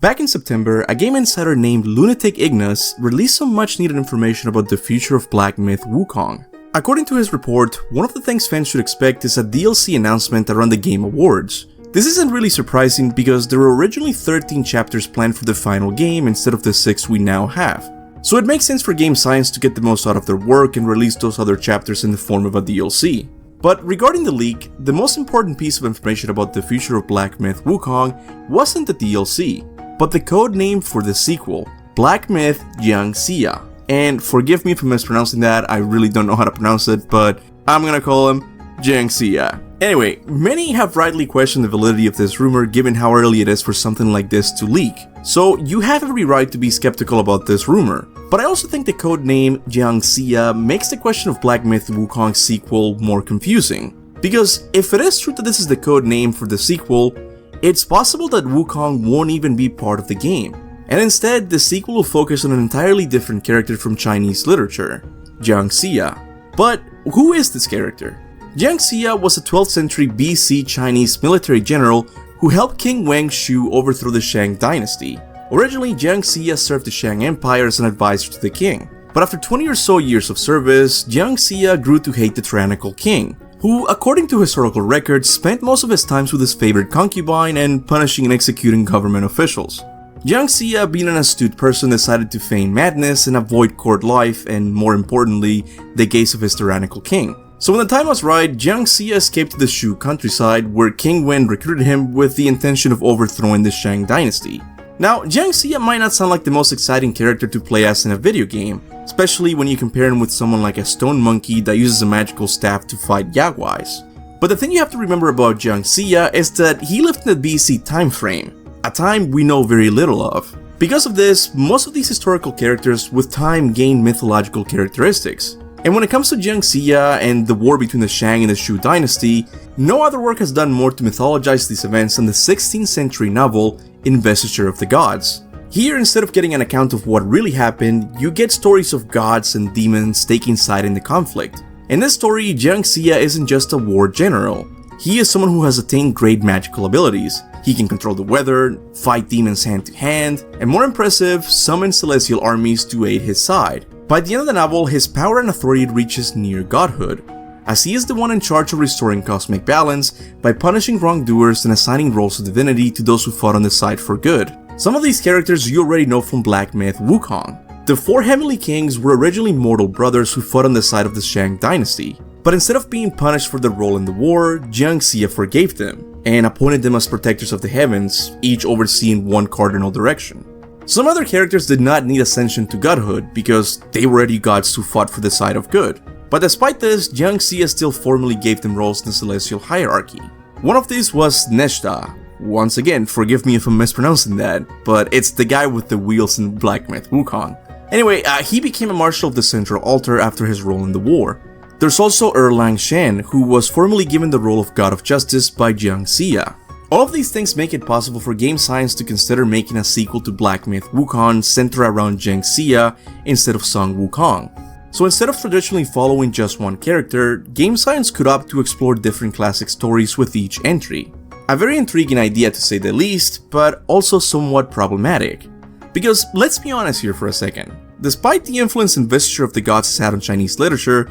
Back in September, a game insider named Lunatic Ignis released some much needed information about the future of Black Myth Wukong. According to his report, one of the things fans should expect is a DLC announcement around the Game Awards. This isn't really surprising because there were originally 13 chapters planned for the final game instead of the 6 we now have. So it makes sense for Game Science to get the most out of their work and release those other chapters in the form of a DLC. But regarding the leak, the most important piece of information about the future of Black Myth Wukong wasn't the DLC, but the code name for the sequel, Black Myth Jiang Ziya. And forgive me for mispronouncing that, I really don't know how to pronounce it, but I'm gonna call him Jiang Ziya. Anyway, many have rightly questioned the validity of this rumor given how early it is for something like this to leak. So you have every right to be skeptical about this rumor. But I also think the code name Jiang Ziya makes the question of Black Myth Wukong's sequel more confusing. Because if it is true that this is the code name for the sequel, it's possible that Wukong won't even be part of the game, and instead the sequel will focus on an entirely different character from Chinese literature, Jiang Ziya. But who is this character? Jiang Ziya was a 12th century BC Chinese military general who helped King Wang Shu overthrow the Shang dynasty. Originally, Jiang Ziya served the Shang Empire as an advisor to the king, but after 20 or so years of service, Jiang Ziya grew to hate the tyrannical king, who, according to historical records, spent most of his time with his favorite concubine and punishing and executing government officials. Jiang Ziya, being an astute person, decided to feign madness and avoid court life and, more importantly, the gaze of his tyrannical king. So when the time was right, Jiang Ziya escaped to the Shu countryside where King Wen recruited him with the intention of overthrowing the Shang dynasty. Now, Jiang Ziya might not sound like the most exciting character to play as in a video game, especially when you compare him with someone like a stone monkey that uses a magical staff to fight Yaguais. But the thing you have to remember about Jiang Ziya is that he lived in the BC time frame, a time we know very little of. Because of this, most of these historical characters with time gain mythological characteristics. And when it comes to Jiang Ziya and the war between the Shang and the Shu dynasty, no other work has done more to mythologize these events than the 16th century novel Investiture of the Gods. Here, instead of getting an account of what really happened, you get stories of gods and demons taking side in the conflict. In this story, Jiang Ziya isn't just a war general. He is someone who has attained great magical abilities. He can control the weather, fight demons hand to hand, and more impressive, summon celestial armies to aid his side. By the end of the novel, his power and authority reaches near godhood, as he is the one in charge of restoring cosmic balance by punishing wrongdoers and assigning roles of divinity to those who fought on the side for good. Some of these characters you already know from Black Myth Wukong. The 4 Heavenly Kings were originally mortal brothers who fought on the side of the Shang dynasty, but instead of being punished for their role in the war, Jiang Ziya forgave them, and appointed them as protectors of the heavens, each overseeing one cardinal direction. Some other characters did not need ascension to godhood because they were already gods who fought for the side of good. But despite this, Jiang Ziya still formally gave them roles in the celestial hierarchy. One of these was Neshta. Once again, forgive me if I'm mispronouncing that, but it's the guy with the wheels in Black Myth Wukong. Anyway, he became a marshal of the central altar after his role in the war. There's also Erlang Shen, who was formally given the role of God of Justice by Jiang Ziya. All of these things make it possible for Game Science to consider making a sequel to Black Myth Wukong centered around Jiang Ziya instead of Song Wukong. So instead of traditionally following just one character, Game Science could opt to explore different classic stories with each entry. A very intriguing idea to say the least, but also somewhat problematic. Because let's be honest here for a second, despite the influence Investiture of the Gods has had on Chinese literature,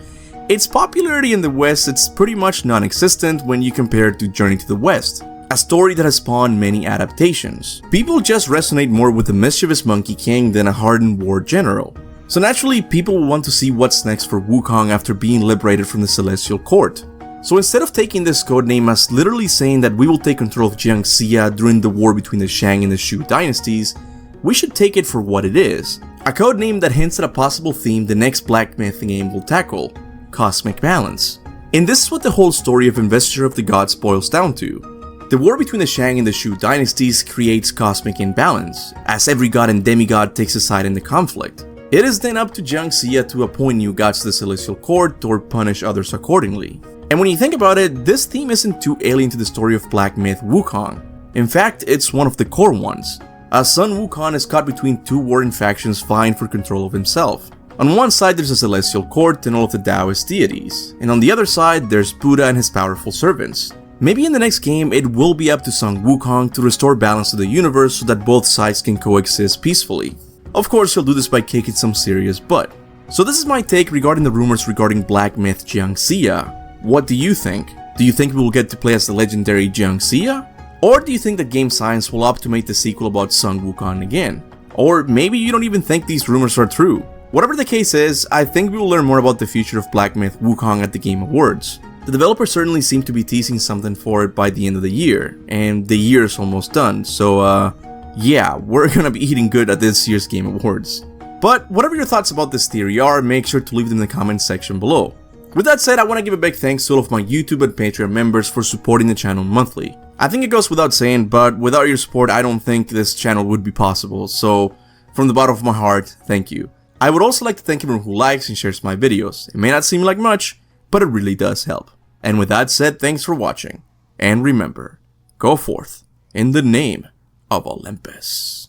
its popularity in the West is pretty much non-existent when you compare it to Journey to the West, a story that has spawned many adaptations. People just resonate more with the mischievous Monkey King than a hardened war general. So naturally, people will want to see what's next for Wukong after being liberated from the Celestial Court. So instead of taking this codename as literally saying that we will take control of Jiang Ziya during the war between the Shang and the Shu dynasties, we should take it for what it is, a codename that hints at a possible theme the next Black Myth game will tackle: cosmic balance. And this is what the whole story of Investiture of the Gods boils down to. The war between the Shang and the Shu dynasties creates cosmic imbalance, as every god and demigod takes a side in the conflict. It is then up to Jiang Ziya to appoint new gods to the Celestial Court or punish others accordingly. And when you think about it, this theme isn't too alien to the story of Black Myth Wukong. In fact, it's one of the core ones, as Sun Wukong is caught between 2 warring factions vying for control of himself. On one side there's a Celestial Court and all of the Taoist deities, and on the other side there's Buddha and his powerful servants. Maybe in the next game it will be up to Sun Wukong to restore balance to the universe so that both sides can coexist peacefully. Of course, he'll do this by kicking some serious butt. So this is my take regarding the rumors regarding Black Myth Jiang Ziya. What do you think? Do you think we will get to play as the legendary Jiang Ziya? Or do you think that Game Science will opt to make the sequel about Sun Wukong again? Or maybe you don't even think these rumors are true. Whatever the case is, I think we will learn more about the future of Black Myth Wukong at the Game Awards. The developers certainly seem to be teasing something for it by the end of the year, and the year is almost done, so yeah, we're gonna be eating good at this year's Game Awards. But whatever your thoughts about this theory are, make sure to leave them in the comments section below. With that said, I want to give a big thanks to all of my YouTube and Patreon members for supporting the channel monthly. I think it goes without saying, but without your support I don't think this channel would be possible, so from the bottom of my heart, thank you. I would also like to thank everyone who likes and shares my videos. It may not seem like much, but it really does help. And with that said, thanks for watching, and remember, go forth in the name of Olympus.